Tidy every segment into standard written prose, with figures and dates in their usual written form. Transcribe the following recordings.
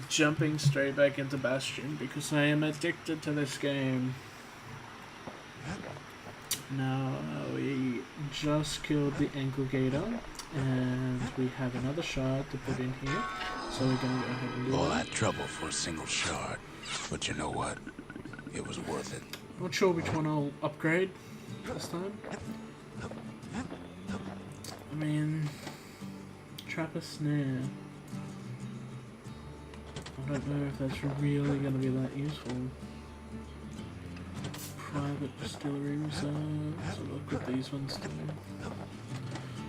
jumping straight back into Bastion because I am addicted to this game. Now, we just killed the ankle gator, and we have another shard to put in here, so we're gonna go ahead and do All that. that trouble for a single shard, but you know what? It was worth it. Not sure which one I'll upgrade this time. I mean, trap a snare. I don't know if that's really going to be that useful. Private distillery reserve. So look what these ones do.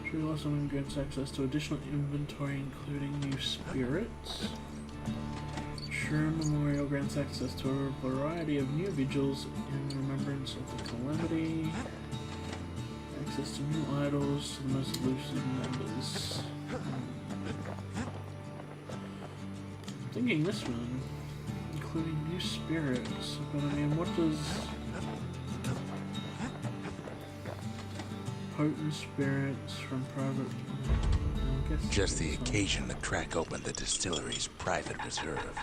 True loss of grants access to additional inventory, including new spirits. True Memorial grants access to a variety of new vigils in remembrance of the calamity. Access to new idols to the most elusive members. Thinking this one, including new spirits, but I mean, what does potent spirits from private? I guess Just the occasion to crack open the distillery's private reserve.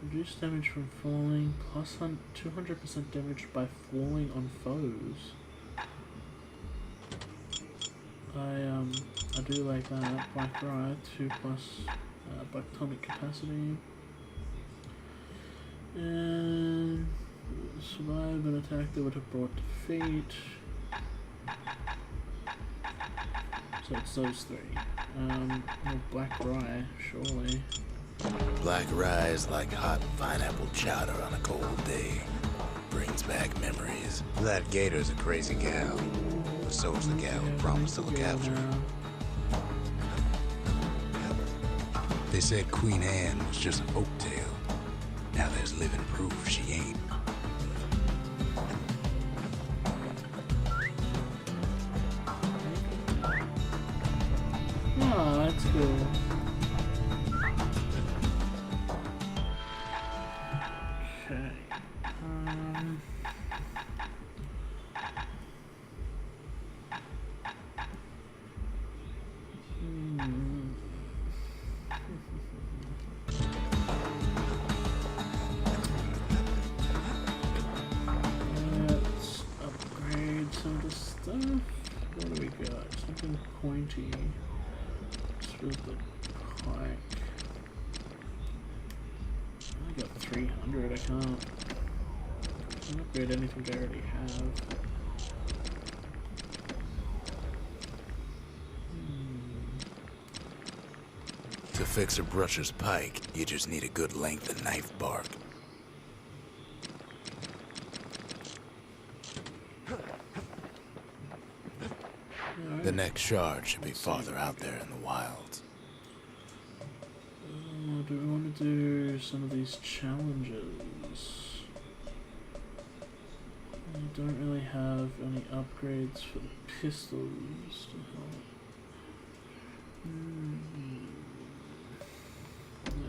Reduce damage from falling, plus 200% damage by falling on foes. I do like that. Black Rye, 2 plus black tonic capacity. And survive an attack that would have brought defeat. So it's those 3. Well, Black Rye, surely. Black rye is like hot pineapple chowder on a cold day. Brings back memories. That gator's a crazy gal. But so is the gal who promised to look after her. They said Queen Anne was just a folktale. Now there's living proof she ain't. Oh, that's cool. Okay. Let's upgrade some of the stuff. What do we got? Something pointy. Let's build the pike. I got 300. I can't upgrade anything I already have. To fix a brusher's pike, you just need a good length of knife bark. Right. The next shard should be farther out there in the wilds. Do we want to do some of these challenges? I don't really have any upgrades for the pistols to help.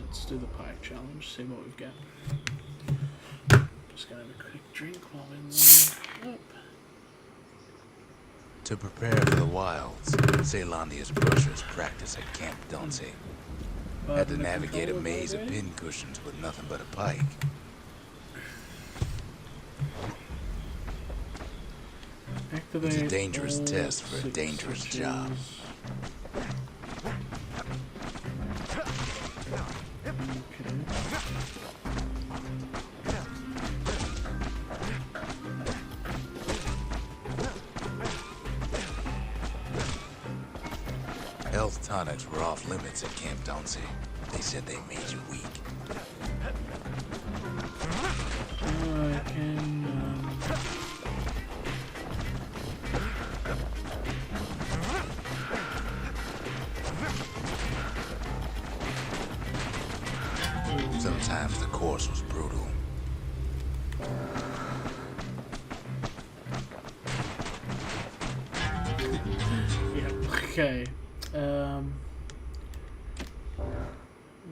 Let's do the pike challenge, see what we've got. Just gonna have a quick drink while we warm up. To prepare for the wilds, Ceylondia's brushers practice at Camp Dunsey. Had to navigate a maze of pincushions with nothing but a pike. Activate It's a dangerous all test for a 6 dangerous switches. job. Okay. Health tonics were off limits at Camp Dunsey. They said they made you weak. I can Sometimes the course was brutal. yeah, okay.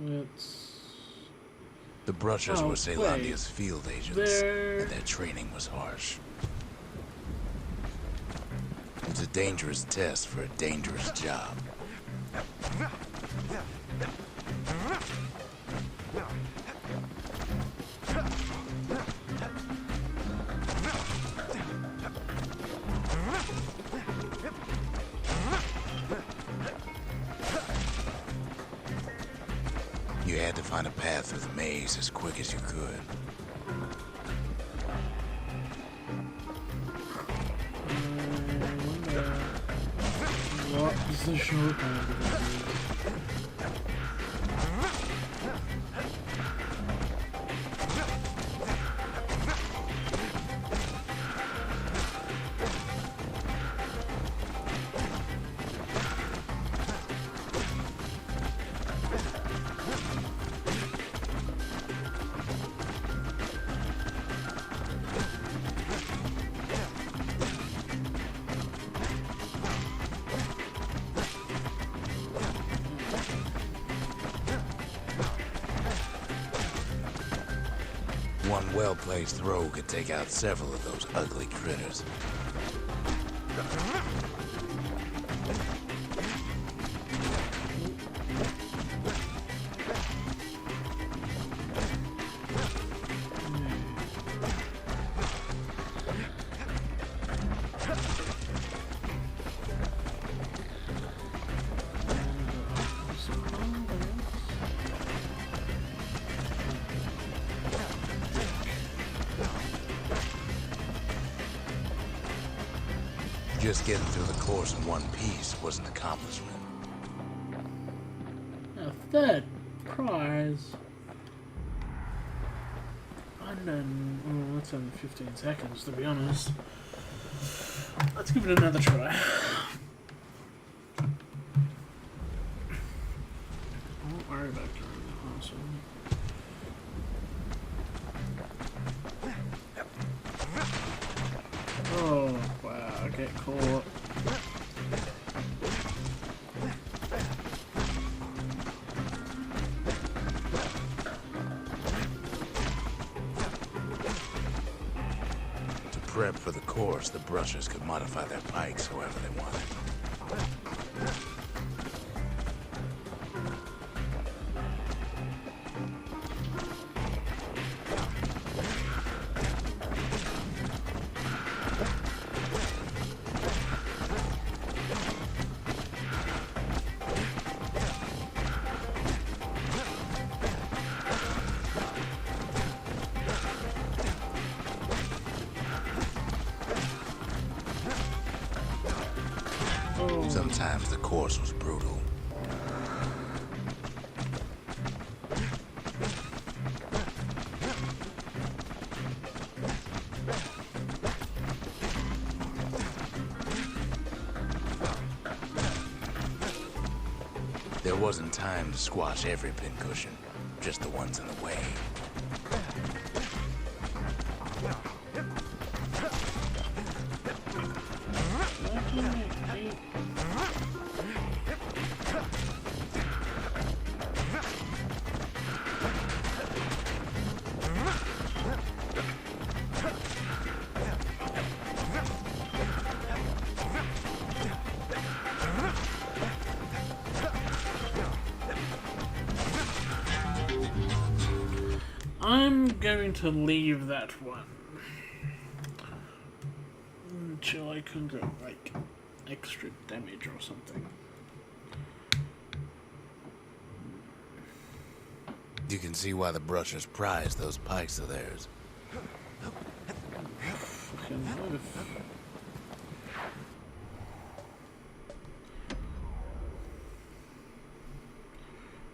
Let's The brushers Oh, were wait. Ceylondia's field agents, They're- and their training was harsh. It's a dangerous test for a dangerous job. You had to find a path through the maze as quick as you could. What is the shortcut? One well-placed throw could take out several of those ugly critters. Just getting through the course in one piece was an accomplishment. A third prize. That's only 15 seconds, to be honest. Let's give it another try. I won't worry about getting the last one. Oh, wow, I get caught. To prep for the course, the brushers could modify their pikes however they wanted. Sometimes the course was brutal. There wasn't time to squash every pincushion, just the ones in the way. I'm going to leave that one until I can go like extra damage or something. You can see why the brushers prize those pikes of theirs. Fucking live.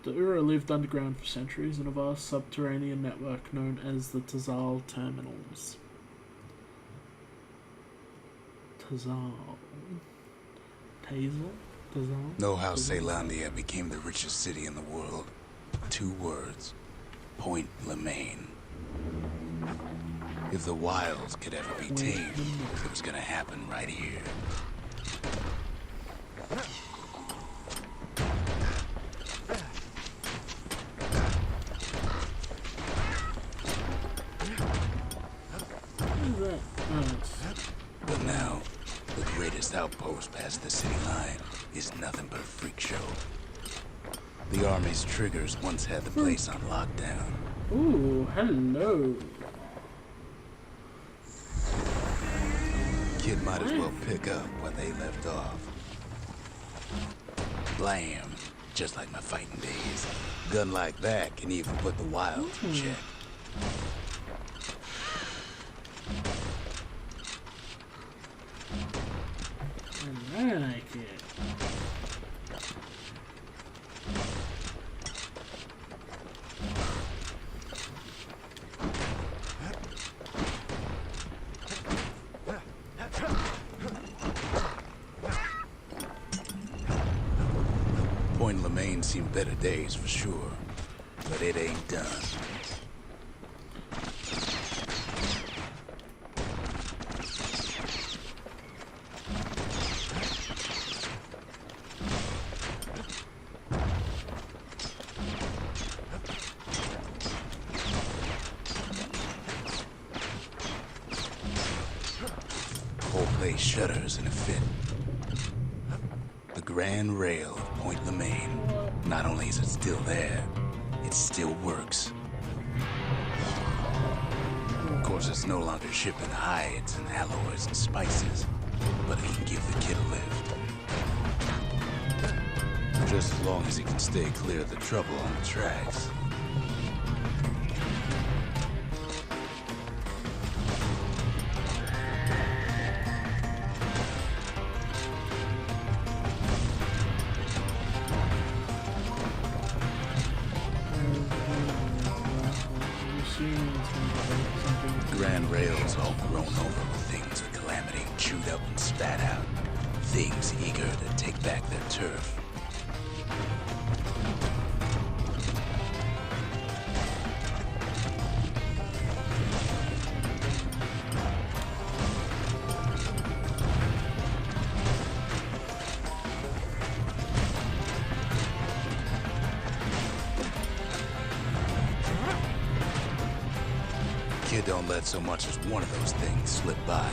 The Ura lived underground for centuries in a vast subterranean network known as the Tazal Terminals. Tazal? Tazal? Tazal? Know how Caelandia became the richest city in the world? 2 words. Point Lemaine. If the wilds could ever be tamed, it was gonna happen right here. But now, the greatest outpost past the city line is nothing but a freak show. The Army's triggers once had the place on lockdown. Ooh, hello. Kid might as well pick up where they left off. Blam! Just like my fighting days. Gun like that can even put the wild in check. I like it. Point Lemaine seen better days for sure, but it ain't done. Whole place shudders in a fit. The grand rail of Point Lemaine. Not only is it still there, it still works. Of course, it's no longer shipping hides and alloys and spices, but it can give the kid a lift. Just as long as he can stay clear of the trouble on the tracks. Grand rails all grown over with things of calamity chewed up and spat out. Things eager to take back their turf. Kid don't let so much as one of those things slip by.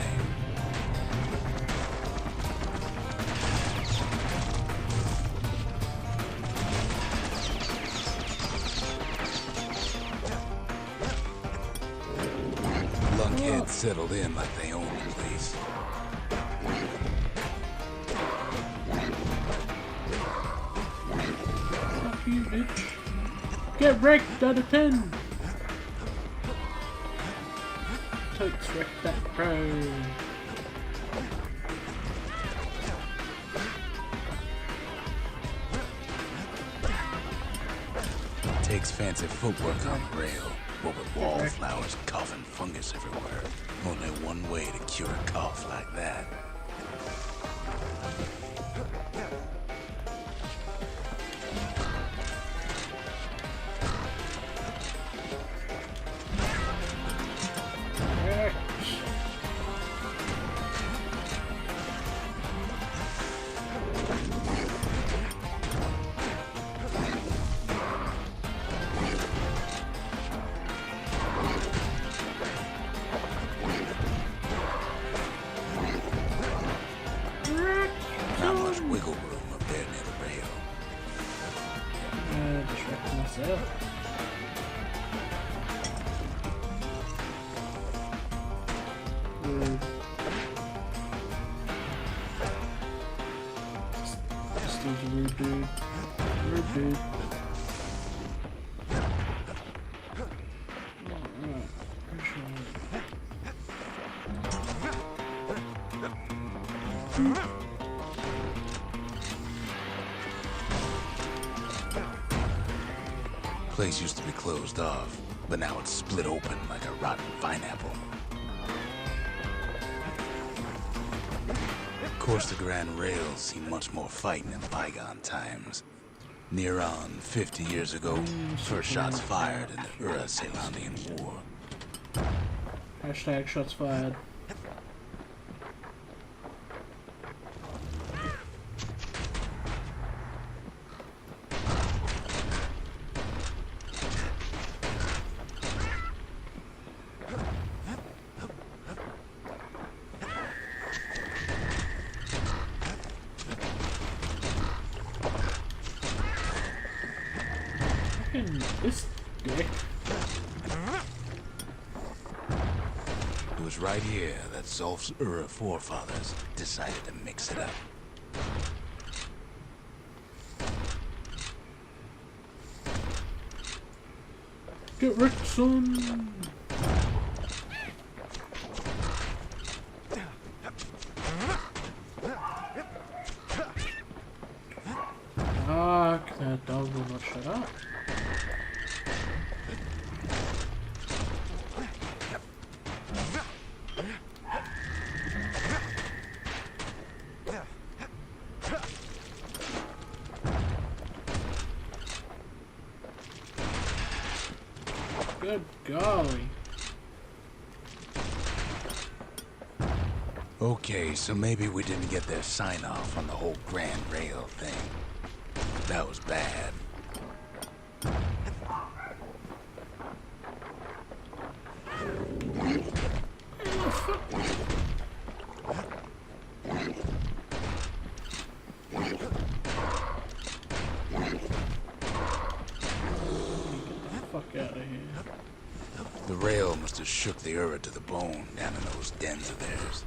Lunkheads settled in like they own the place. Fuck you, bitch. Get wrecked out of 10. Totes wreck that crow. Takes fancy footwork on the rail, but with wallflowers coughing fungus everywhere. Only one way to cure a cough like that. Not much wiggle room up there near the rail. Just wrecked myself. This dude's a rude dude. Rude dude. Place used to be closed off, but now it's split open like a rotten pineapple. Of course, the Grand Rails seen much more fighting in bygone times. Near on 50 years ago, first shots fired in the Ura-Ceylonian War. Hashtag shots fired. Fucking this dick. It was right here that Zolf's forefathers decided to mix it up. Get wrecked, son! Fuck, that dog will not shut up. Good golly. Okay, so maybe we didn't get their sign-off on the whole Grand Rail thing. That was bad. Fuck out of here. The rail must have shook the Ura to the bone down in those dens of theirs.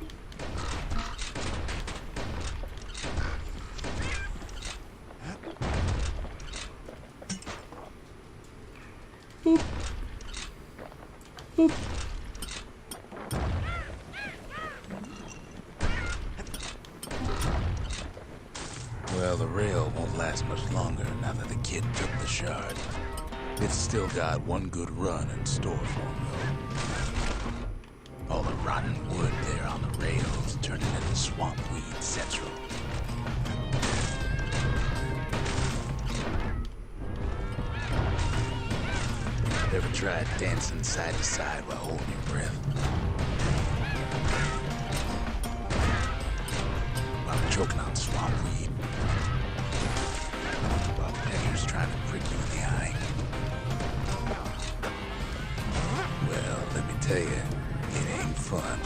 Boop. Boop. Well, the rail won't last much longer now that the kid took the shard. It's still got one good run in store for him, though. All the rotten wood there on the rails turning into swamp weed central. Ever tried dancing side to side while holding your breath? While choking on swamp weed? While Peggy's trying to prick you in the eye? Well, let me tell you, it ain't fun.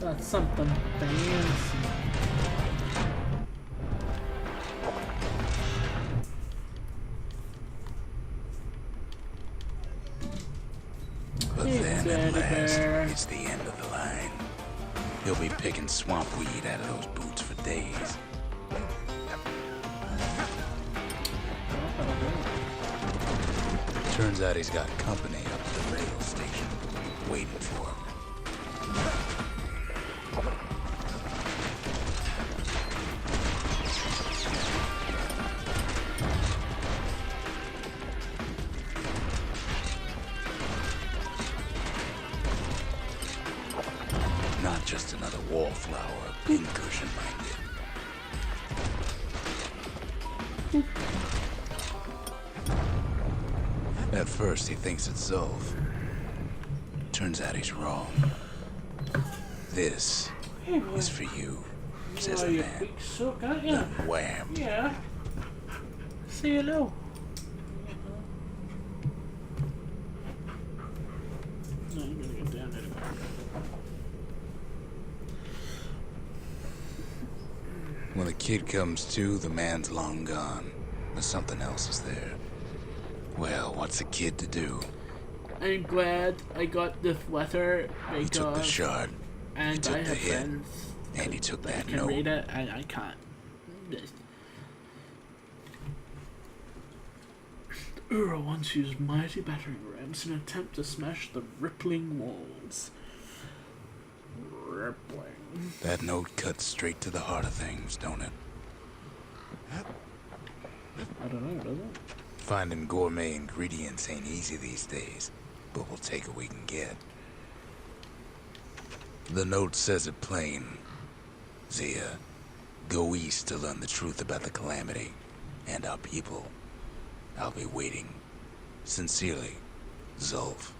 That's something fancy. But Hey, then Teddy at last, bear. it's the end of the line. He'll be picking swamp weed out of those boots for days. Turns out he's got company up at the rail station, waiting for him. Not just another wallflower, pincushion minded. At first, he thinks it's Zolf. Turns out he's wrong. This is for you, says the you man. big sook, aren't you? Wham. Yeah. Say hello. No, you gotta get down there. When the kid comes to, the man's long gone. But something else is there. Well, what's the kid to do? I'm glad I got this letter because He took the shard, and took I the have hit, friends and he took that that can note. read it, and I can't. This. Ura once used mighty battering rams in an attempt to smash the rippling walls. Rippling. That note cuts straight to the heart of things, don't it? I don't know, does it? Finding gourmet ingredients ain't easy these days, but we'll take what we can get. The note says it plain. Zia, go east to learn the truth about the calamity and our people. I'll be waiting. Sincerely, Zolf.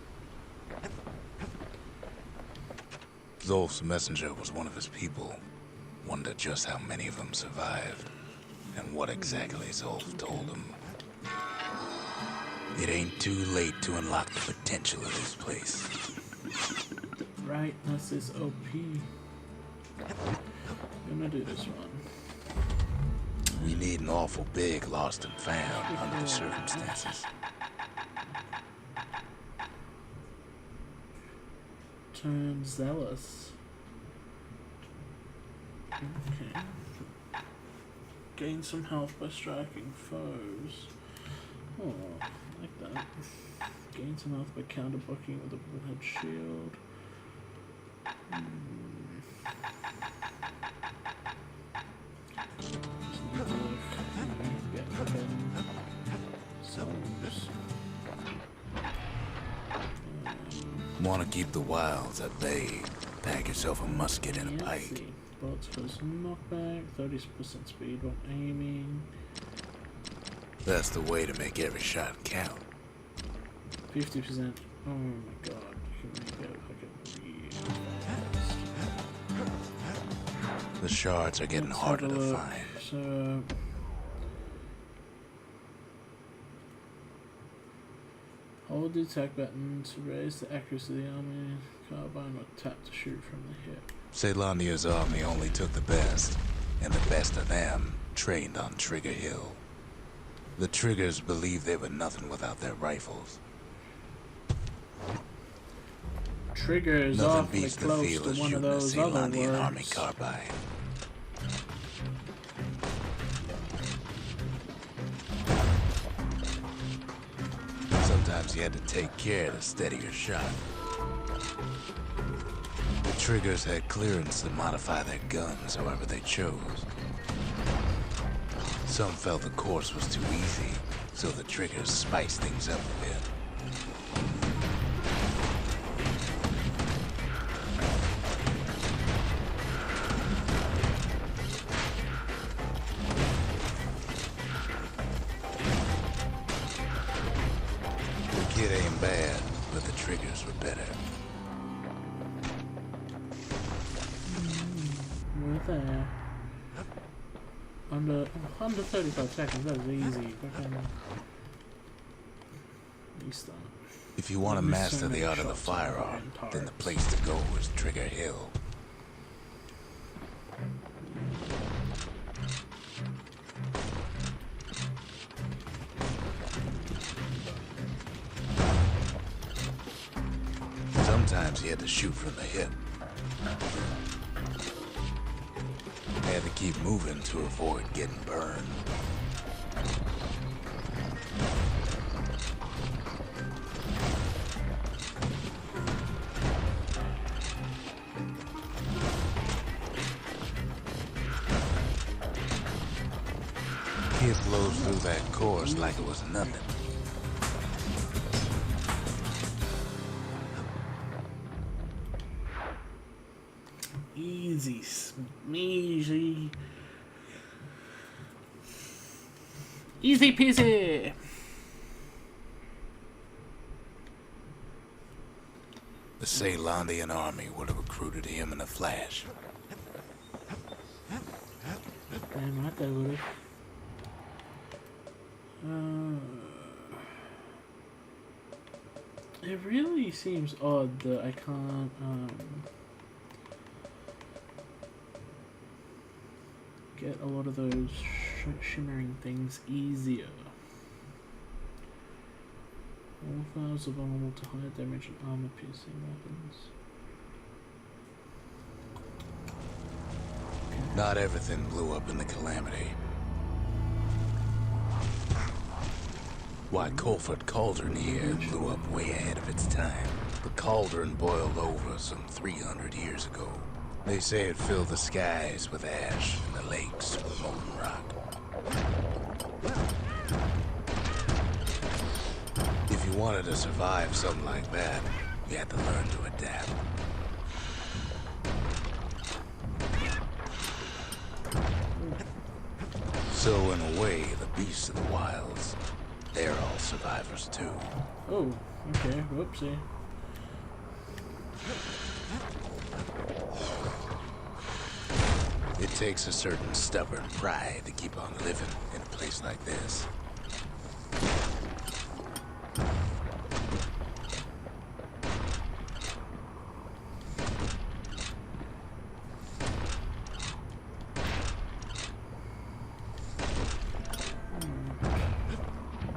Zolf's messenger was one of his people, Wonder just how many of them survived, and what exactly Zolf told them. It ain't too late to unlock the potential of this place. Right, this is OP. I'm gonna do this one. We need an awful big lost and found under the circumstances. Turn zealous. Okay. Gain some health by striking foes. Oh, I like that. Gain some health by counterblocking with a bullet shield. Just need to get zones. Want to keep the wilds at bay? Pack yourself a musket and a pike. Bullets cause knockback, 30% speed while aiming. That's the way to make every shot count. 50%. Oh my god, you can make it fucking real fast. The shards are getting harder to find. So, hold the attack button to raise the accuracy of the army. Carbine or tap to shoot from the hip. Caelondia's army only took the best, and the best of them trained on Trigger Hill. The Triggers believed they were nothing without their rifles. Triggers Nothing awfully beats the close feel to of one of shooting a those other Caelondian army words. carbine. Sometimes you had to take care to steady your shot. The Triggers had clearance to modify their guns however they chose. Some felt the course was too easy, so the Triggers spiced things up a bit. The kid ain't bad, but the Triggers were better. We're there. Under 35 seconds, that was easy. Fucking restart. If you want to Missed so master many the art of the shots on firearm, fucking then the targets. place to go is Trigger Hill. Sometimes you had to shoot from the hip. You had to keep moving to avoid getting burned. Kid blows through that course like it was nothing. Easy, smeezy. Easy peasy. The Caelondian army would have recruited him in a flash. Damn right they would have. It really seems odd that I can't get a lot of those shimmering things easier. All files are vulnerable to high damage and armor piercing weapons. Not everything blew up in the Calamity. Why, Colford Cauldron here blew up way ahead of its time. The cauldron boiled over some 300 years ago. They say it filled the skies with ash and the lakes with molten rock. If you wanted to survive something like that, you had to learn to adapt. So in a way, the beasts of the wilds, they're all survivors too. Oh, okay, whoopsie. It It takes a certain stubborn pride to keep on living in a place like this.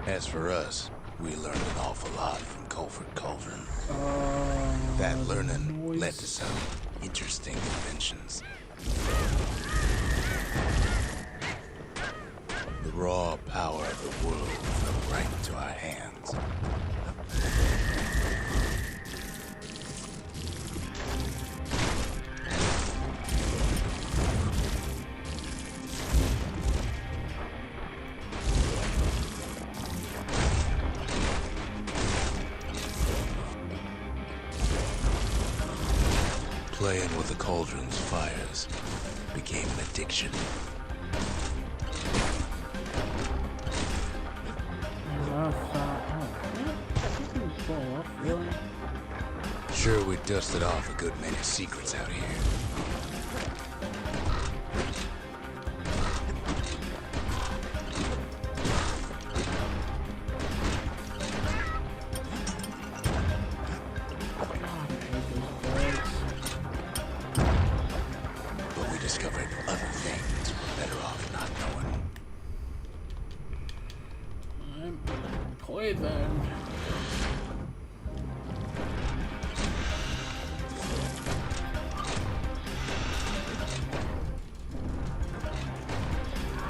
As for us, we learned an awful lot from Colford Cauldron. That learning led to some interesting inventions. The raw power of the world fell right into our hands. Playing with the cauldron's fires became an addiction. Sure, we dusted off a good many secrets out here. But we discovered other things we're better off not knowing. I'm play then.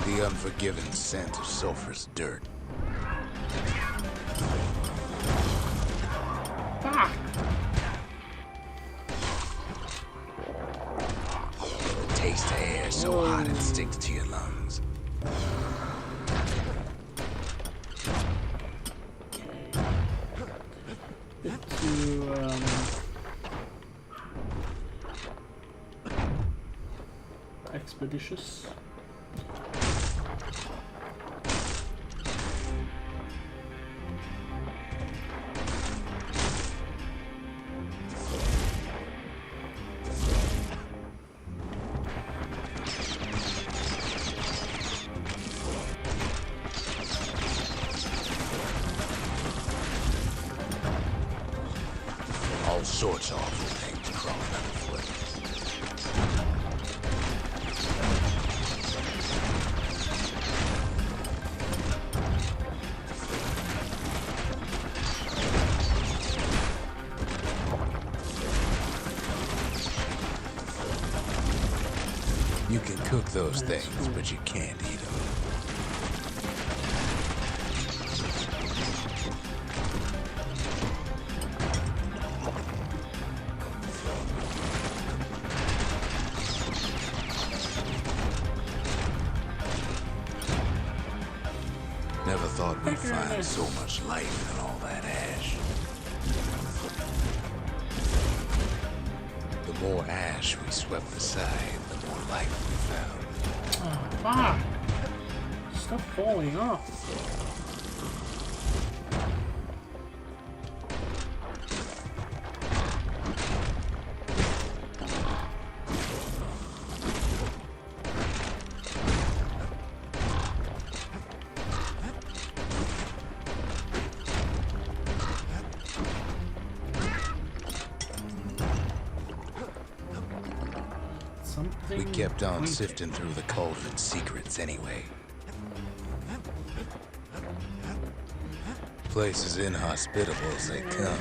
The unforgiving scent of sulfurous dirt. Ah! The taste of air so hot it sticks to your lungs. Bit too, expeditious. All sorts of awful things crawling underfoot. You can cook those things, but you can't eat them. Never thought we'd find so much life in all that ash. The more ash we swept aside, the more life we found. Oh, fuck! Stop falling off. We kept on sifting through the cauldron's secrets anyway. Place as inhospitable as they come.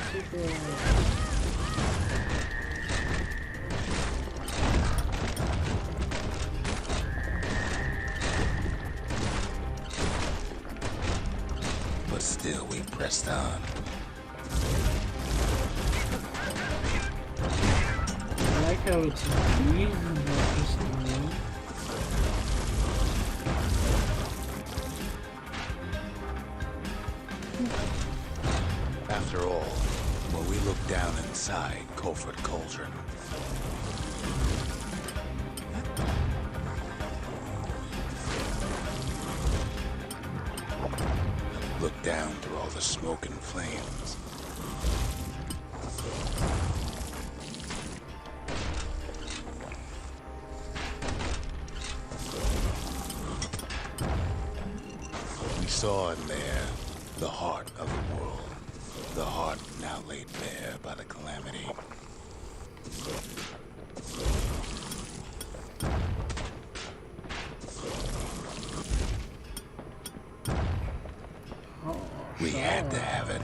But still we pressed on. I like how it's green and not just green. After all, when we look down inside Colford Cauldron, look down through all the smoke and flames, saw in there the heart of the world. The heart now laid bare by the calamity. We had to have it.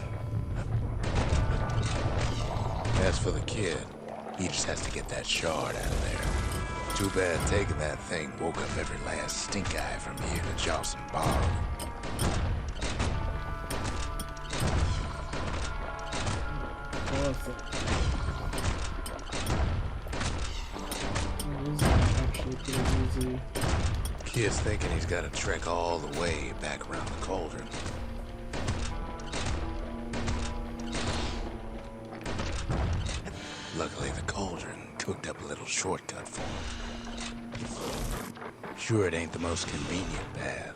As for the kid, he just has to get that shard out of there. Too bad taking that thing woke up every last stink eye from here to Johnson Bog. Actually pretty easy. Kid's thinking he's got to trek all the way back around the cauldron. Luckily, the cauldron cooked up a little shortcut for him. Sure, it ain't the most convenient path.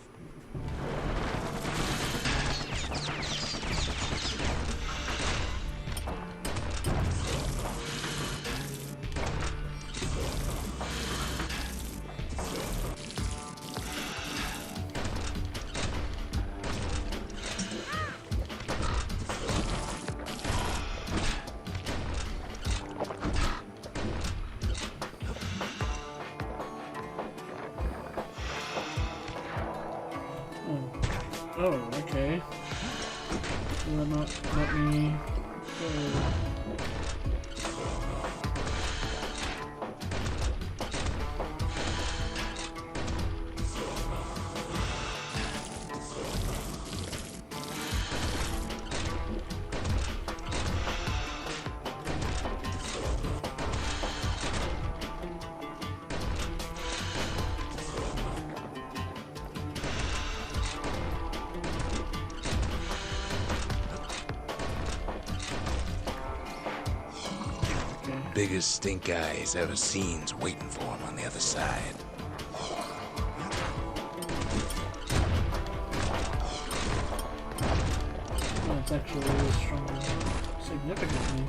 Oh, okay. Will it not let me go? Biggest stink eye he's ever seen's waiting for him on the other side. Oh, it's actually really strong. Significantly.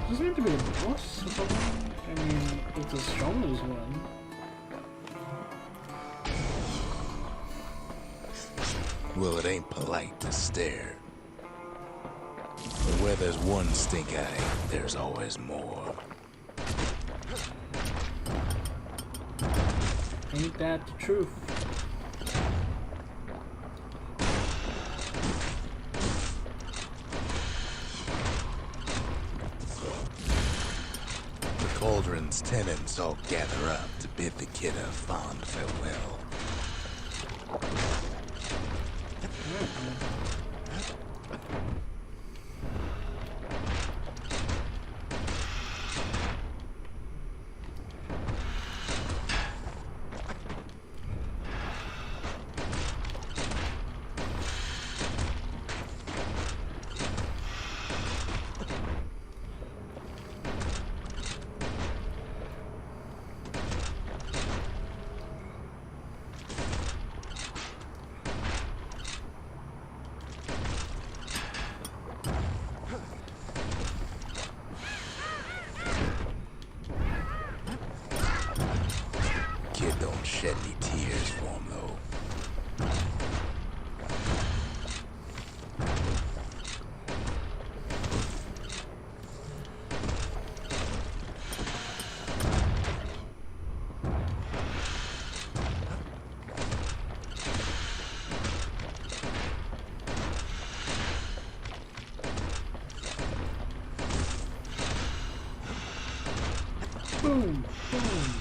Does it need to be a boss or something? I mean, it's as strong as one. Well, it ain't polite to stare. But where there's one stink eye, there's always more. Ain't that the truth? The cauldron's tenants all gather up to bid the kid a fond farewell. Kid don't shed any tears for him, though. Boom! Boom!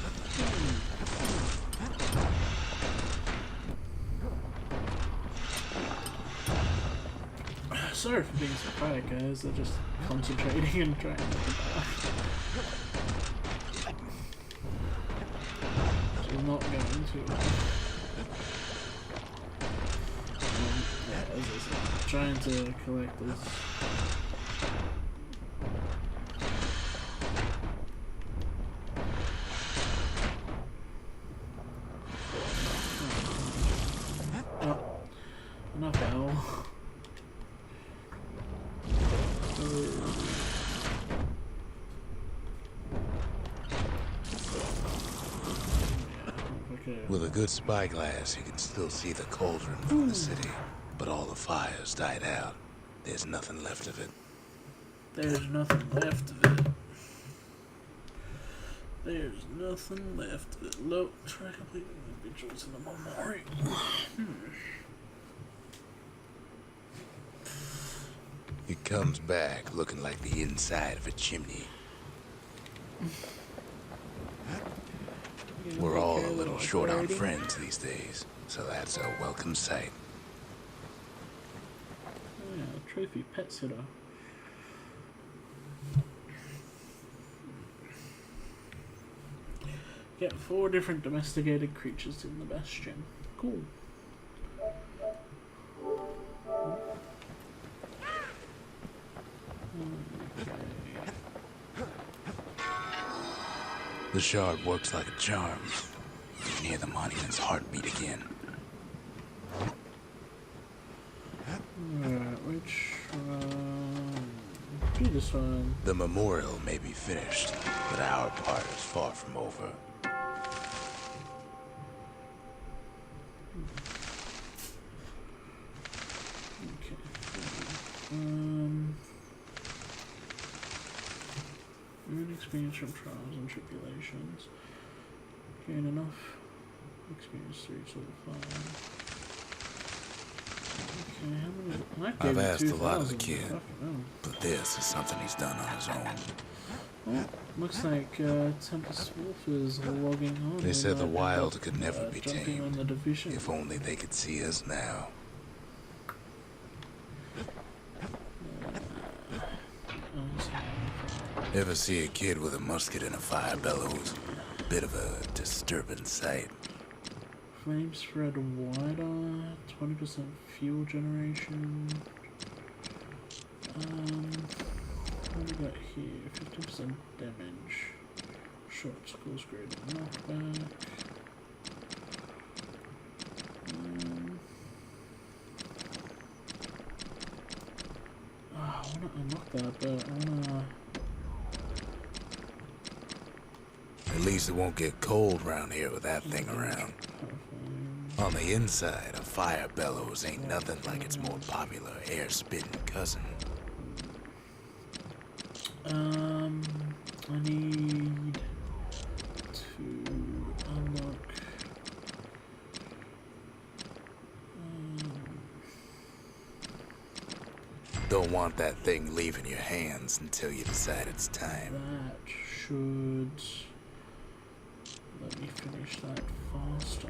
Sorry for being so quiet, guys. I'm just concentrating and trying not to die. Which is not going too well. Yeah, as I said, trying to collect this. Oh, enough owl. With a good spyglass, you can still see the cauldron from the city, but all the fires died out. There's nothing left of it. There's nothing left of it. There's nothing left of it. Look, try completing individuals in the memorial. It comes back looking like the inside of a chimney. We're all a little short on friends these days, so that's a welcome sight. Oh yeah, trophy pet sitter. Get 4 different domesticated creatures in the Bastion. Cool. The shard works like a charm. You can hear the monument's heartbeat again. Alright, which do this one. The memorial may be finished, but our part is far from over. Okay. Earn experience from trials and tribulations. Gain enough experience to reach level 5. Okay, how many? I've asked a lot of the 2,000. kid, but this is something he's done on his own. Oh, looks like TempestWolf is logging on. They said the wild could never be jumping on tamed. the division. If only they could see us now. Ever see a kid with a musket and a fire bellows? Bit of a disturbing sight. Flame spread wider, 20% fuel generation. What do we got here? 15% damage. Short scores greater knockback. I wanna unlock that, but I wanna. At least it won't get cold around here with that thing around. On the inside, a fire bellows ain't nothing like its more popular air-spitting cousin. I need to unlock. Don't want that thing leaving your hands until you decide it's time. That should let me finish that faster.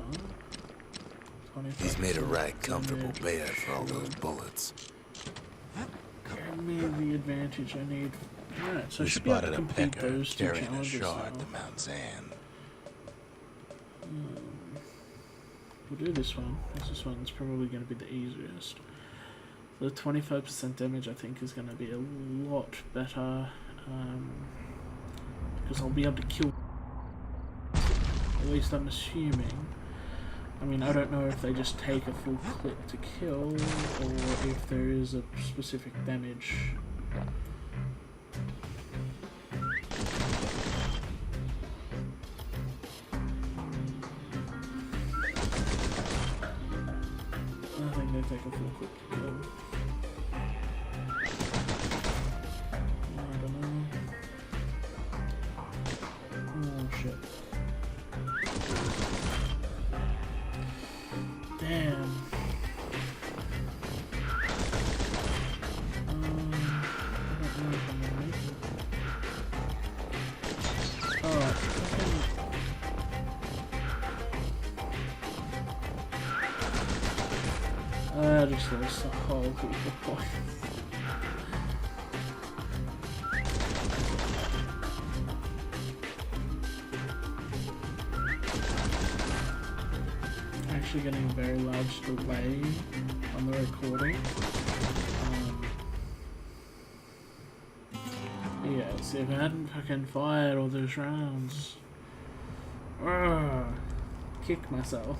He's made a right comfortable bed for all those bullets. Give me the advantage I need. Alright, so I We should be able to spotted a complete pecker those 2 carrying a challenges shard now. to Mount Zan. We'll do this one, because this one's probably going to be the easiest. The 25% damage I think is going to be a lot better, because I'll be able to kill, at least I'm assuming. I mean, I don't know if they just take a full clip to kill, or if there is a specific damage. I think they take a full clip to kill. I don't know. Oh shit. Damn. I don't know if I'm gonna make it. Alright, I just lost a whole heap of points. Actually getting a very large delay on the recording. Yeah, see, if I hadn't fucking fired all those rounds, kick myself.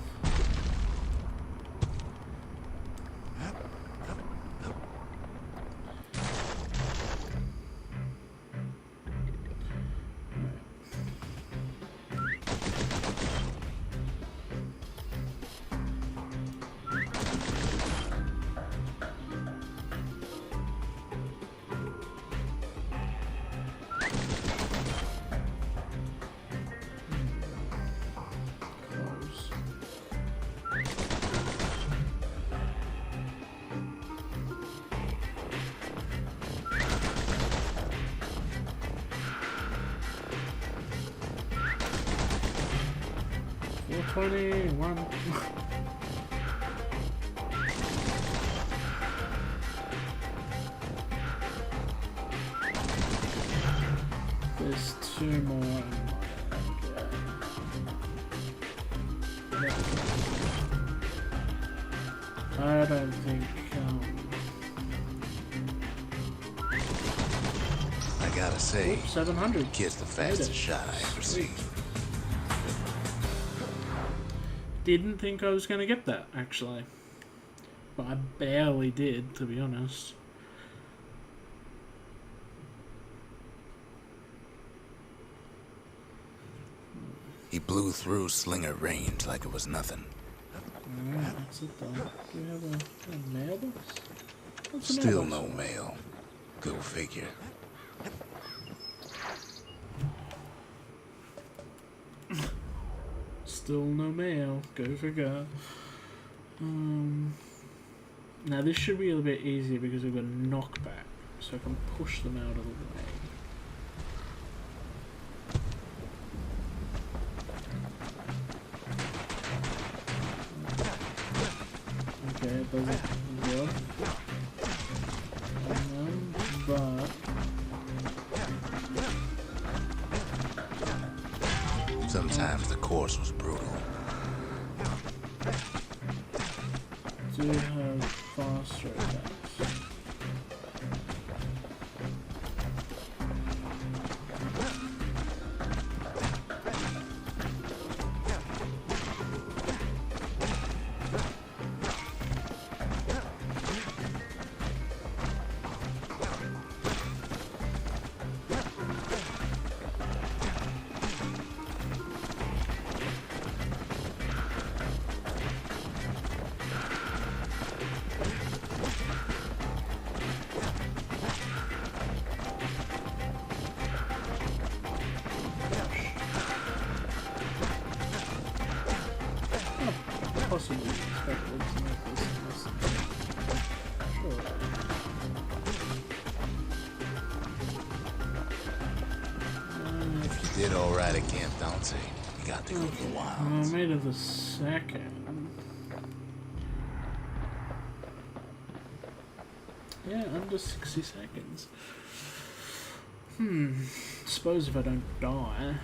21. There's 2 more. I don't think. I gotta say, 700. kid's the fastest shot I ever seen. Didn't think I was gonna get that actually, but I barely did, to be honest. He blew through slinger range like it was nothing. Alright, that's it though. Do we have a mailbox? What's a Still mailbox? no mail. Go figure. Still no mail. Go figure. Now this should be a little bit easier because we've got knockback, so I can push them out of the way. Okay, it doesn't work. But Sometimes the course was brutal. do have faster attacks. Possibly expected to make this sure. If you did alright at Camp Dante, you got to go to the wilds. I made it the second. Yeah, under 60 seconds. Suppose if I don't die.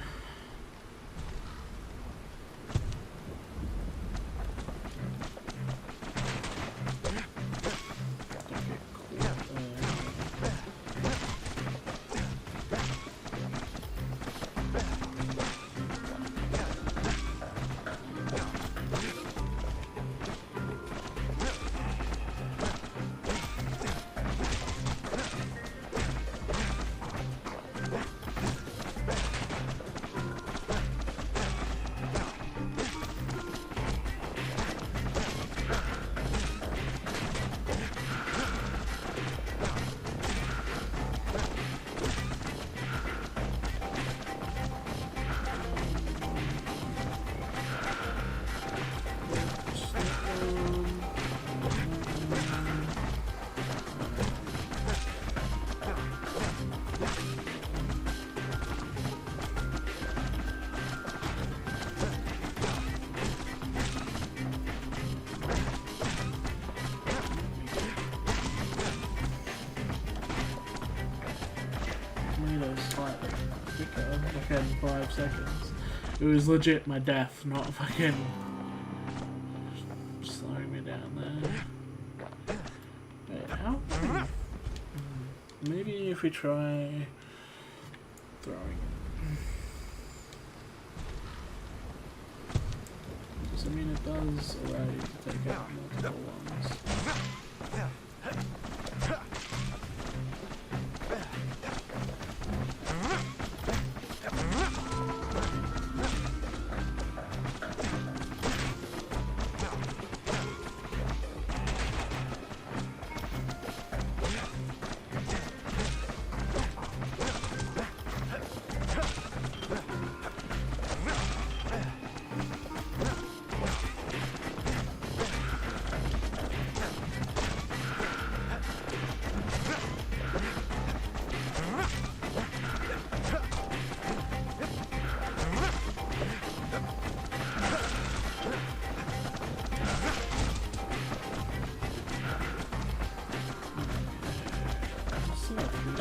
Slightly quicker, like in 5 seconds. It was legit my death, not fucking slowing me down there. Wait, how? Maybe if we try throwing it. Does it mean it does allow you to take out multiple ones?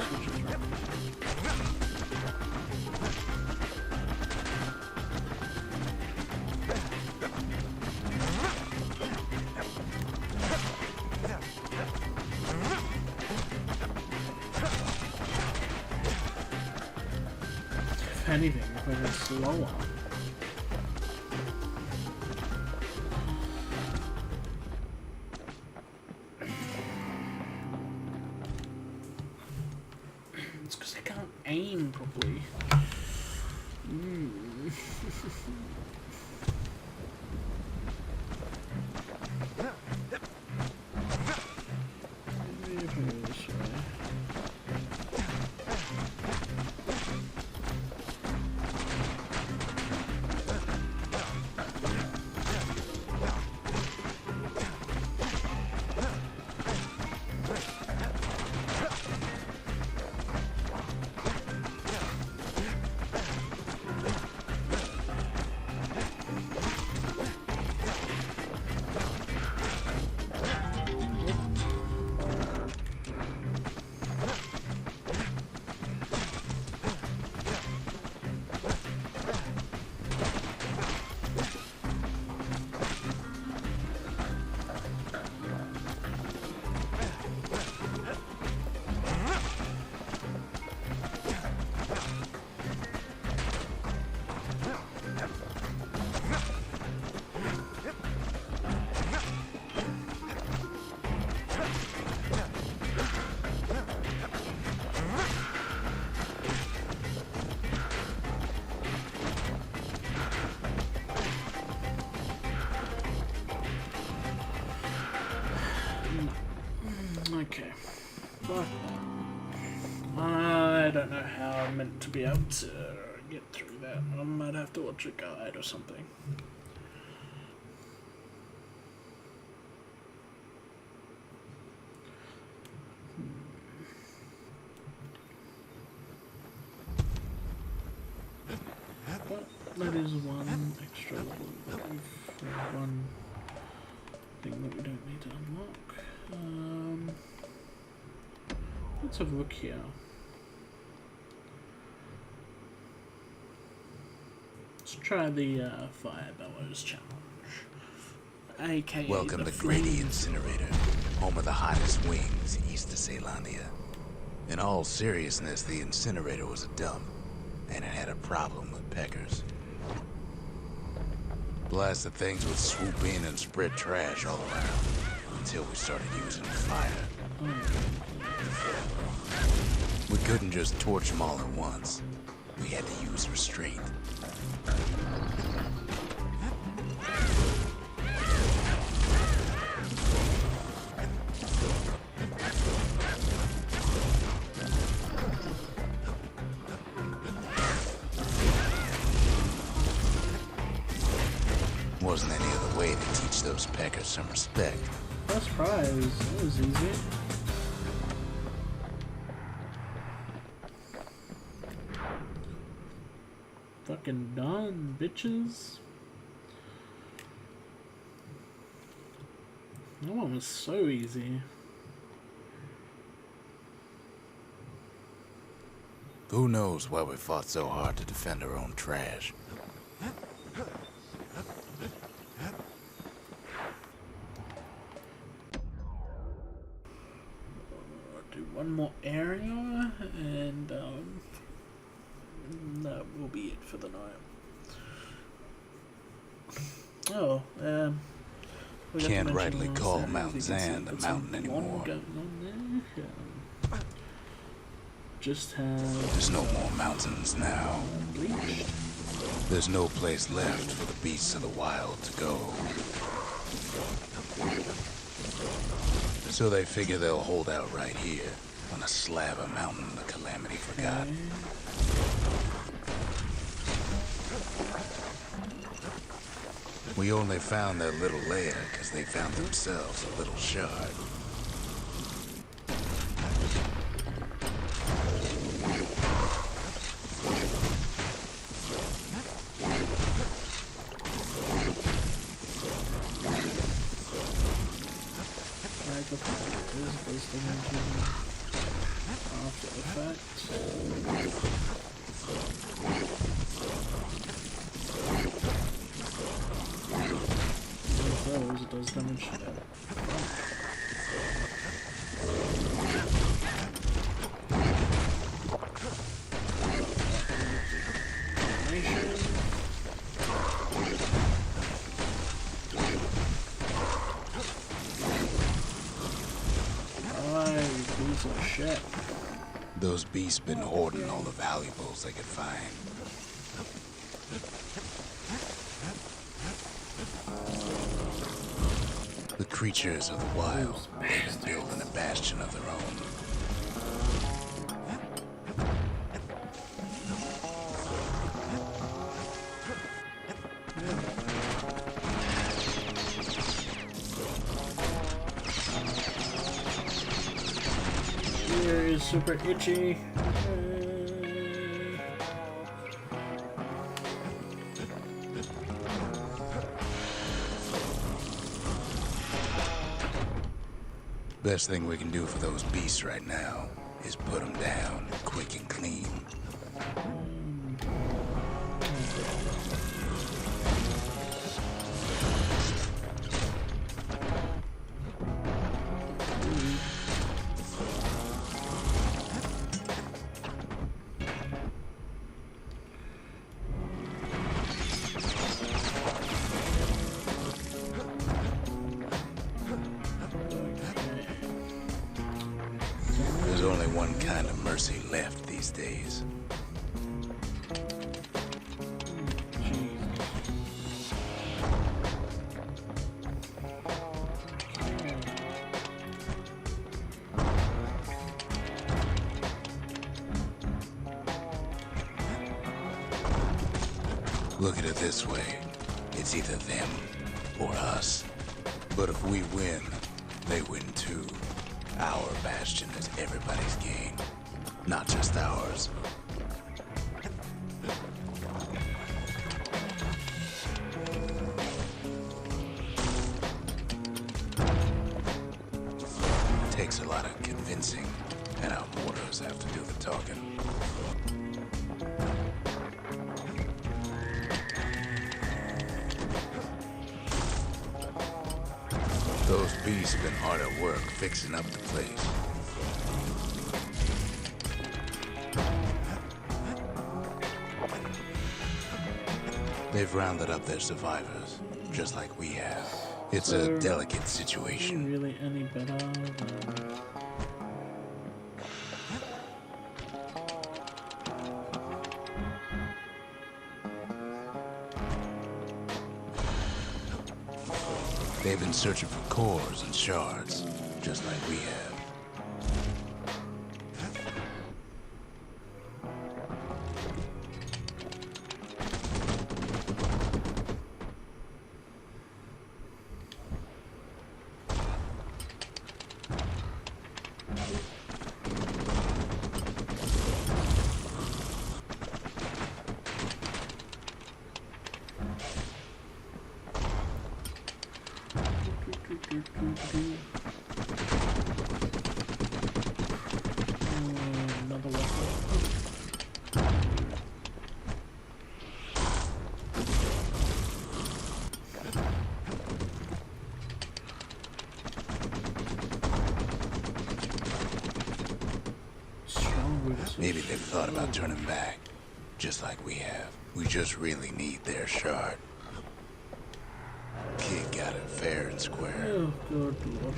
switches right. If anything, if I go slower. It's because I can't aim properly. Maybe if I go this way. Okay. Fuck. I don't know how I'm meant to be able to get through that. I might have to watch a guide or something. But that is one extra level that one thing that we don't need to unlock. Let's have a look here. Let's try the Fire Bellows challenge. AKA Welcome to Grady Incinerator, home of the hottest wings east of Caelandia. In all seriousness, the incinerator was a dump, and it had a problem with peckers. Blasted things would swoop in and spread trash all around, until we started using fire. We couldn't just torch them all at once. We had to use restraint. Wasn't any other way to teach those peckers some respect. First prize, that was easy. Fucking done, bitches. That one was so easy. Who knows why we fought so hard to defend our own trash? Do one more area, and that will be it for the night. Oh, we Can't rightly call Mount Zand a mountain anymore. Just have... There's no more mountains now. Bleached. There's no place left for the beasts of the wild to go. So they figure they'll hold out right here, on a slab of mountain the Calamity forgot. We only found their little lair because they found themselves a little shard. After effects. With those, it does damage to that. Piece of shit. Those beasts been hoarding all the valuables they could find. The creatures of the wild, they've been building a bastion of their own. Here is super itchy. Best thing we can do for those beasts right now is put them down quick and clean. There's only one kind of mercy left these days. Look at it this way. It's either them or us. But if we win, they win too. Our bastion is everybody's game, not just ours. It takes a lot of convincing, and our mortars have to do the talking. Those beasts have been hard at work fixing up the place. They've rounded up their survivors, just like we have. It's a delicate situation. Really any better than... They've been searching for cores and shards, just like we have. Another weapon. Maybe they've thought about turning back, just like we have. We just really need their shard. Kid got it fair and square. Oh, good lord.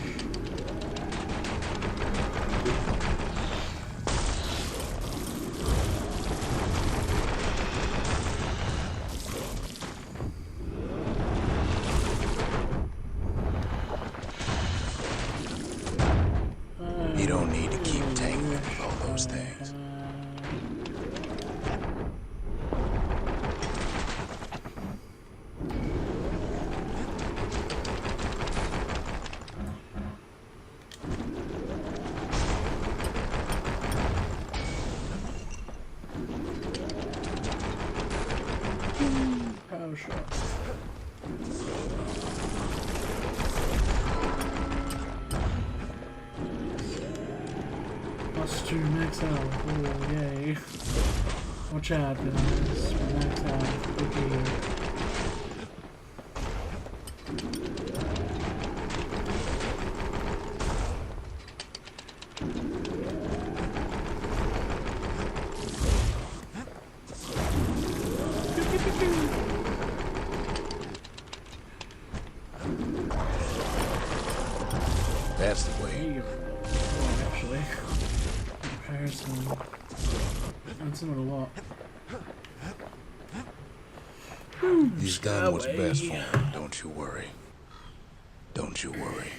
You don't need to keep tangling with all those things. Power shot. +2 max health. Oh, yay. Watch out, guys. Max health. Okay. That's the way. There you go. Oh, actually. Repairs them. That's not a lot. He's done what's best for him. Don't you worry. Don't you worry.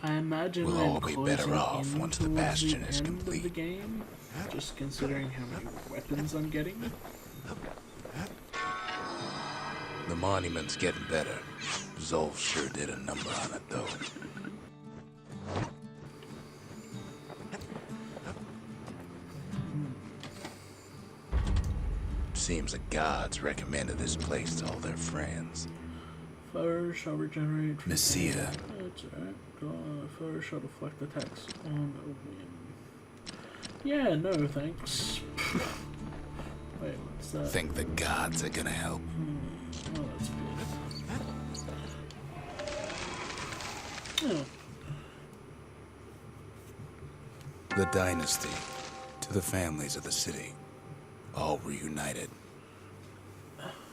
I imagine We'll all be better off once the Bastion is complete. Of the game, just considering how many weapons I'm getting. The monument's getting better. Zolf sure did a number on it, though. Seems the gods recommended this place to all their friends. Fire shall regenerate. Messiah. That's right. Fire shall deflect attacks on a whim. Yeah, no thanks. Wait, what's that? Think the gods are gonna help? Oh, that's good. Oh. The dynasty, to the families of the city, all reunited.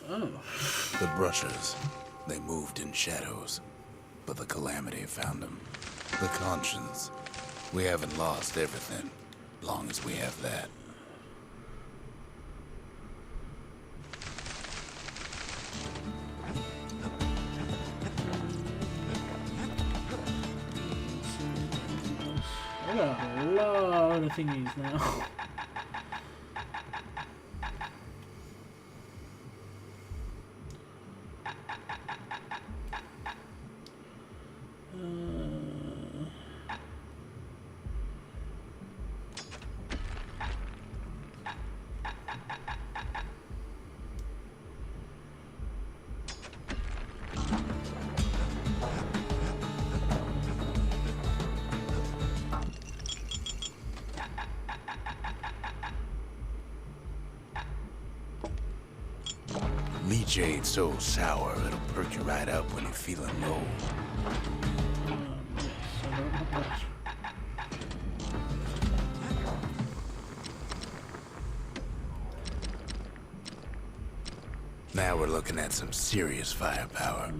Oh. The Brushers, they moved in shadows, but the calamity found them. The conscience, we haven't lost everything, long as we have that. I got a lot of thingies now. Jade's so sour, it'll perk you right up when you're feeling low. Yes, I don't have much. Now we're looking at some serious firepower.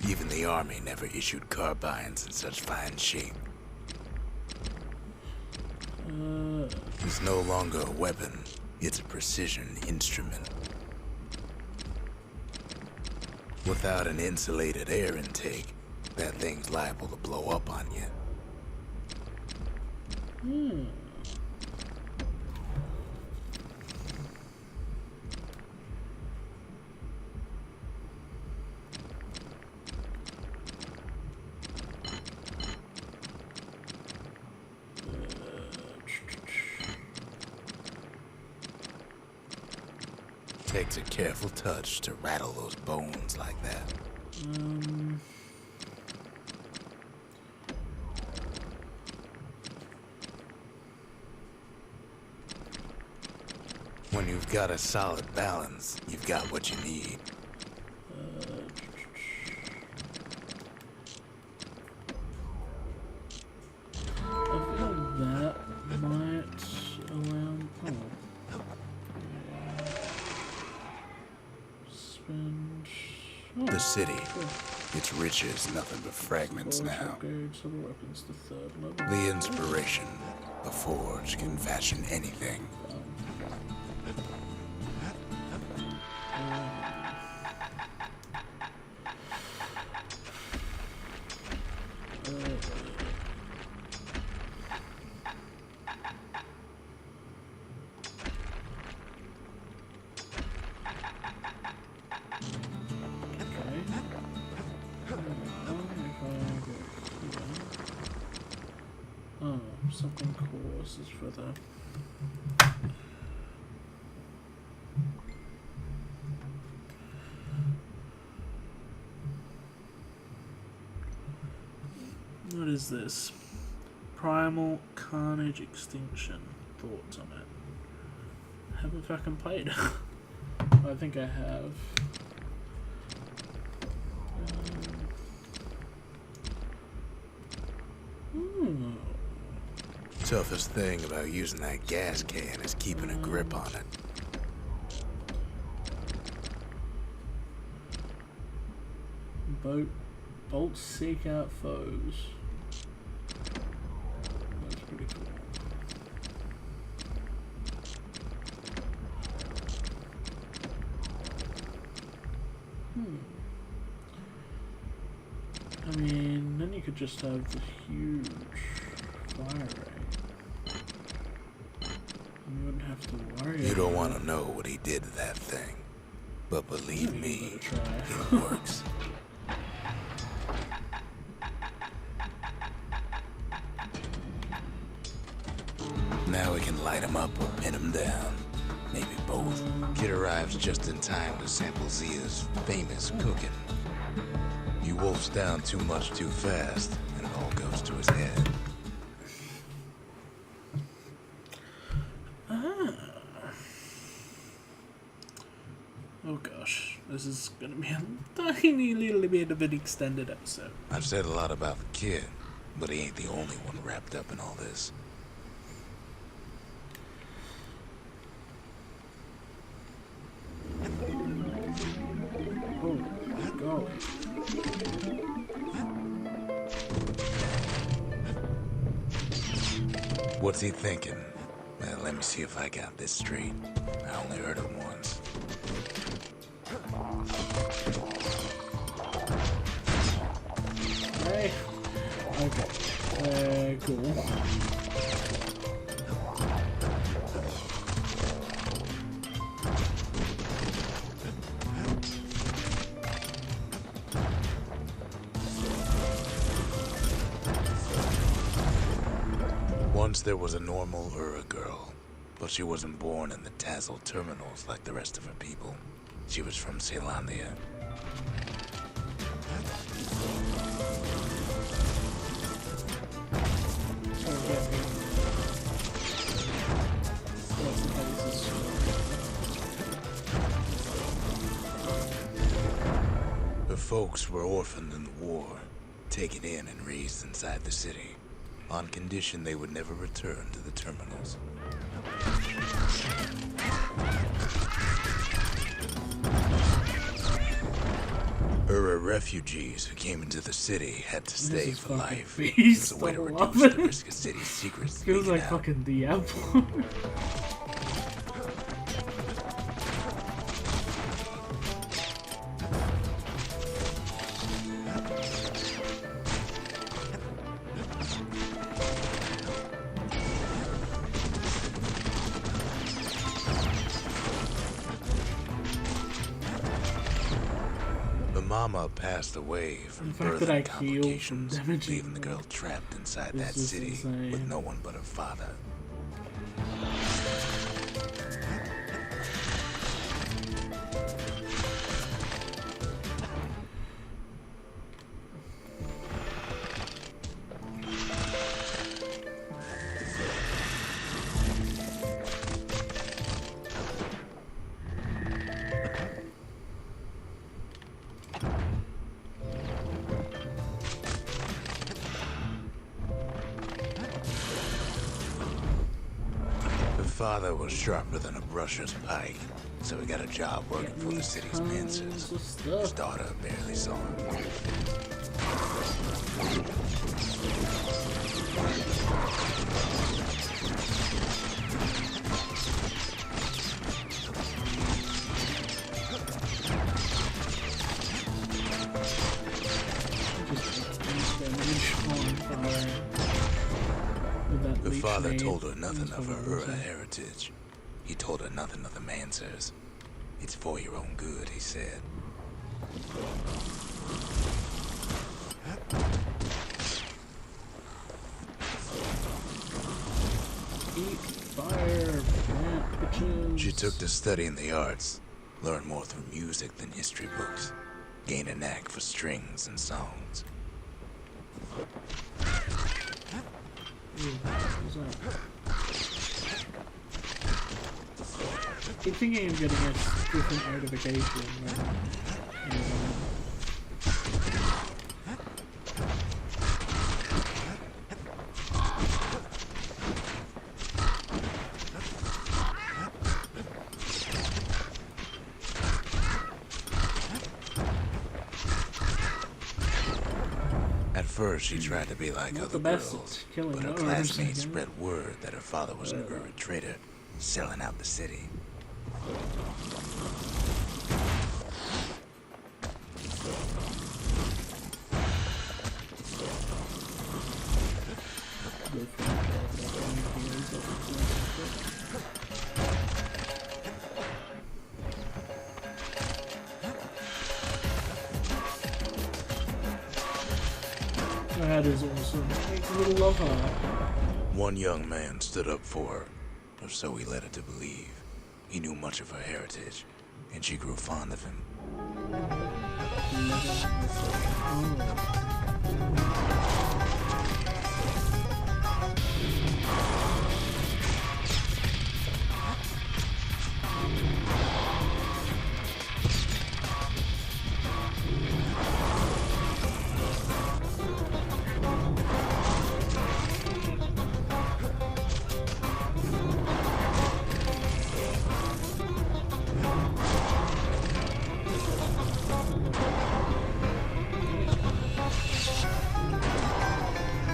Even the army never issued carbines in such fine shape. It's no longer a weapon, it's a precision instrument. Without an insulated air intake, that thing's liable to blow up on you. Takes a careful touch to rattle those bones like that. When you've got a solid balance, you've got what you need. I feel that might allow. Oh. Spend. Oh, The city, good. its riches, nothing but fragments Forge now. upgrade several weapons to 3rd level. The inspiration, the forge can fashion anything. Something course is for the what is this? Primal Carnage Extinction. Thoughts on it? Haven't fucking played. I think I have. Toughest thing about using that gas can is keeping a grip on it. Bolts seek out foes. That's pretty cool. I mean, then you could just have the huge fire rate. You wouldn't have to worry. You don't want to know what he did to that thing, but believe me, it works. Now we can light him up or pin him down. Maybe both. Kid arrives just in time to sample Zia's famous cooking. He wolfs down too much too fast, and it all goes to his head. Oh gosh, this is gonna be a tiny little bit of an extended episode. I've said a lot about the kid, but he ain't the only one wrapped up in all this. Oh my god. What's he thinking? Well, let me see if I got this straight. I only heard him once. Hey. Okay. Cool. Once there was a normal Ura girl, but she wasn't born in the Tassel terminals like the rest of her people. She was from Celandia. Her folks were orphaned in the war, taken in and raised inside the city, on condition they would never return to the terminals. Ura refugees who came into the city had to stay for life. It was a way to reduce the risk of city secrets. Feels like fucking Diablo. Mama passed away from birth and complications, leaving the girl trapped inside that city with no one but her father. Father was sharper than a brusher's pike, so he got a job working for the city's pincers. His daughter barely saw him. Her father told her nothing of her Ura heritage. He told her nothing of the Mansers. It's for your own good, he said. witches. She took to studying the arts, learned more through music than history books, gained a knack for strings and songs. Ooh, what's that? I keep thinking of getting a different notification. At first, she tried to be like Not other the best girls, at killing but her others, classmates again. spread word that her father was an urban trader, selling out the city. That is awesome. Makes a little love heart. One young man stood up for her, or so he led her to believe. He knew much of her heritage, and she grew fond of him.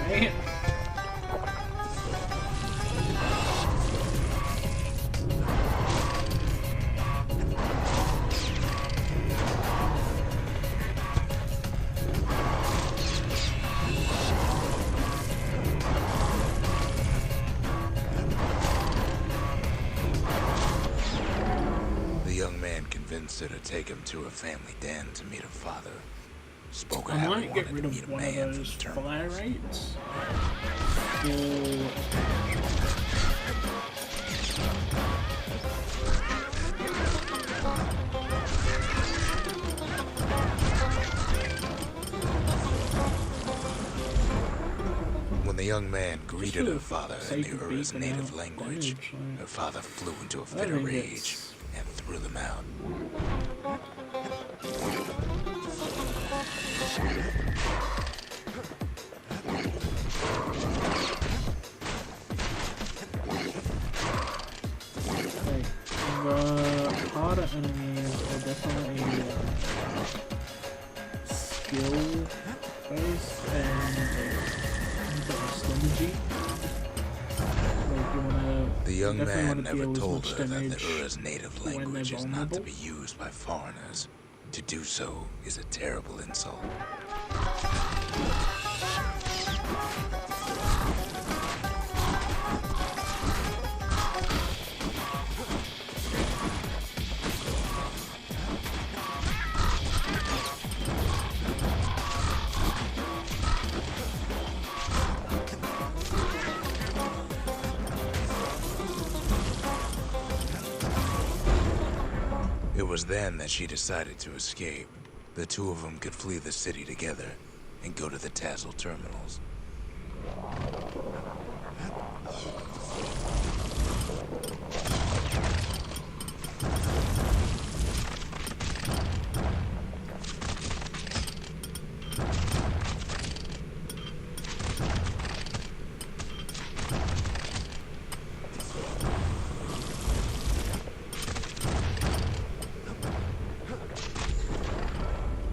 Man. The young man convinced her to take him to her family den to meet her father. Spoke of I how he might get wanted rid to meet of a one of man from those the fire terminals. rates. When the young man greeted for her father in sake the of Ura's beeping native out language, damage, like, her father flew into a I fit of think rage it's- and threw them out. Like, the harder enemies are definitely skill based and stingy. Like you wanna The young definitely man wanna never deal as told much her that damage the Ura's native when they're language is not to vulnerable. be used by foreigners. To do so is a terrible insult. It was then that she decided to escape. The two of them could flee the city together and go to the Tassel terminals.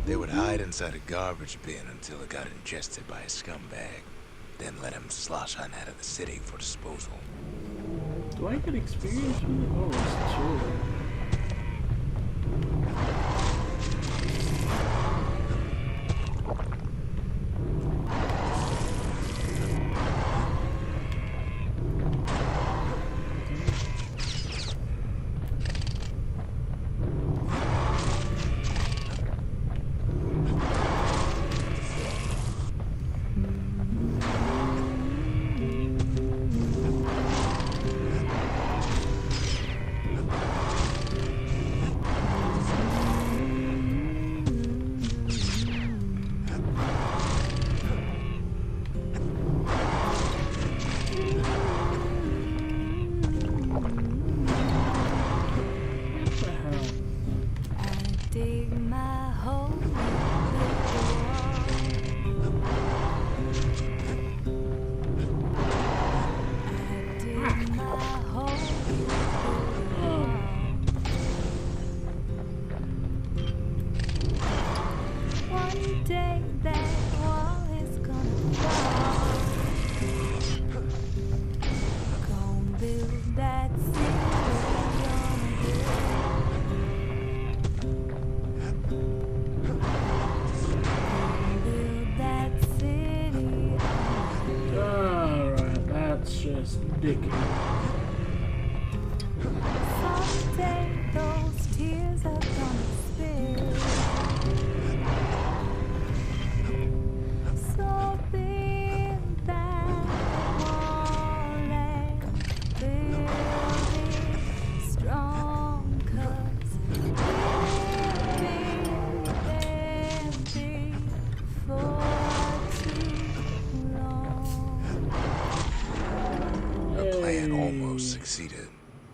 They would hide inside a garbage bin until it got ingested by a scumbag, then let him slosh on out of the city for disposal. Do I get experience with it? Oh, it's chill. my whole one day that wall is gonna fall. Gonna build that city. Alright, that's just ridiculous. Someday those tears are gonna spill. So build that wall and build it strong, 'cause we've been there before too long. The plan almost succeeded,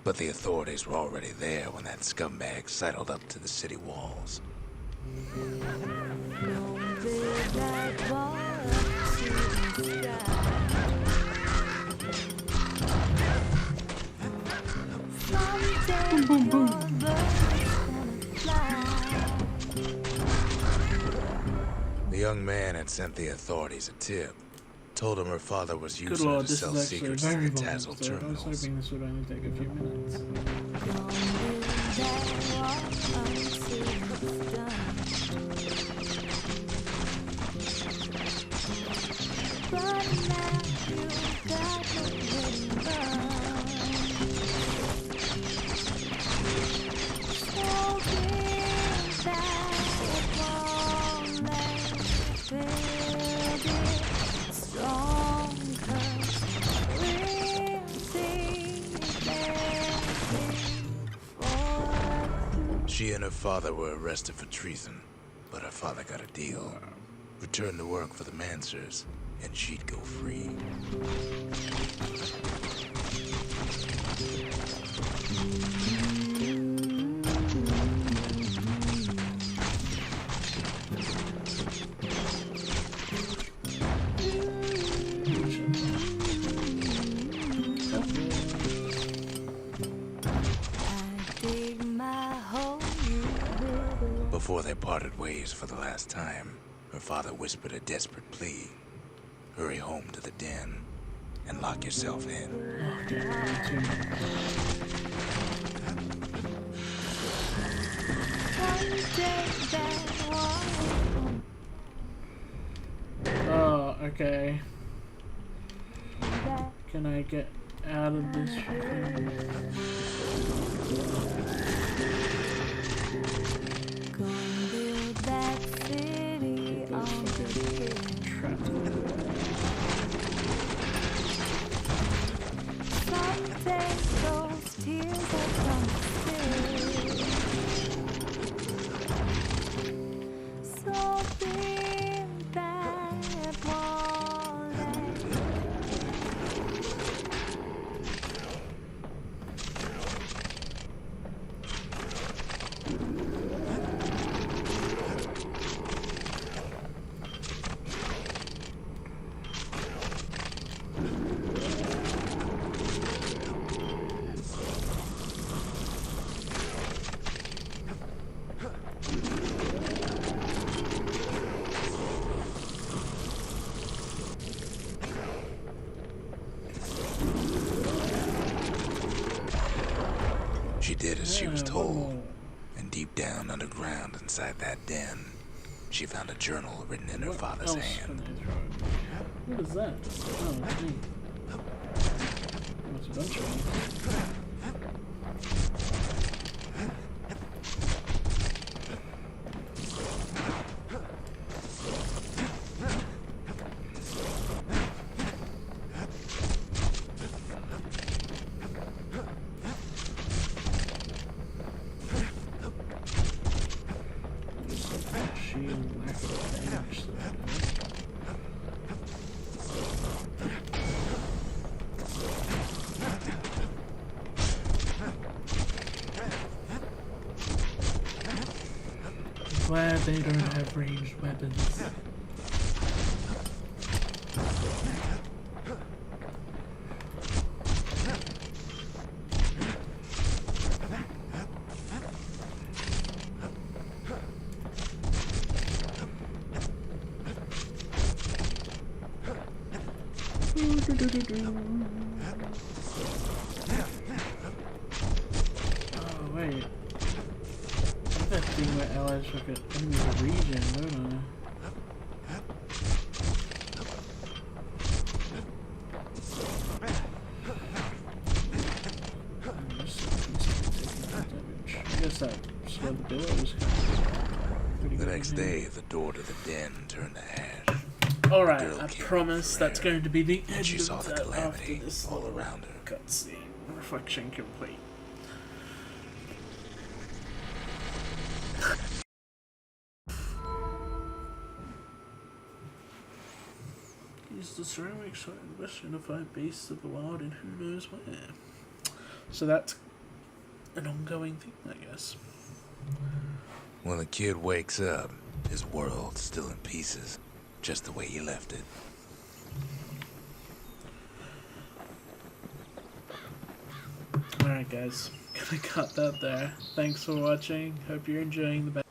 but the authorities were already there when that scumbag sidled up to the city walls. Don't build that wall up to the sky. Someday your bird's gonna fly. The young man had sent the authorities a tip. Told him her father was Good using her lord, to this sell is actually a secrets to very the long Tassel episode. I was terminals. hoping this would only take a few minutes. Don't build that wall until it's done. But now you've got to let it run. So build that wall and build it strong, 'cause we'll be there before. She and her father were arrested for treason, but her father got a deal. Returned to work for the Mansers, and she'd go free. I dig my hole. Before they parted ways for the last time, her father whispered a desperate plea. Hurry home to the den and lock yourself in. Oh, damn, 2 minutes. One day that wall. Oh, okay. Can I get out of this thing? Gonna build that city on the hill. Trapped. Someday those tears are gonna spill. So build that wall and She did as she was Yeah, told, one and deep down underground inside that den, she found a journal written in her more. What father's else hand. can I throw? What is that? Oh, it's neat. That's a bunch of them. Shield, lack of damage, so Glad they don't have ranged weapons. Oh wait. That thing where allies look at enemies of region, don't I? I guess that's where the billows come. The next day, the door to the den turned to ash. Alright, girl I came promise for that's air, going to be the and end she of saw the that calamity after this all little around her. cutscene. Reflection complete. Use the ceramics to invest in a five beasts of the wild and who knows where. So that's an ongoing thing, I guess. When the kid wakes up, his world's still in pieces, just the way he left it. Alright guys, gonna cut that there. Thanks for watching, hope you're enjoying the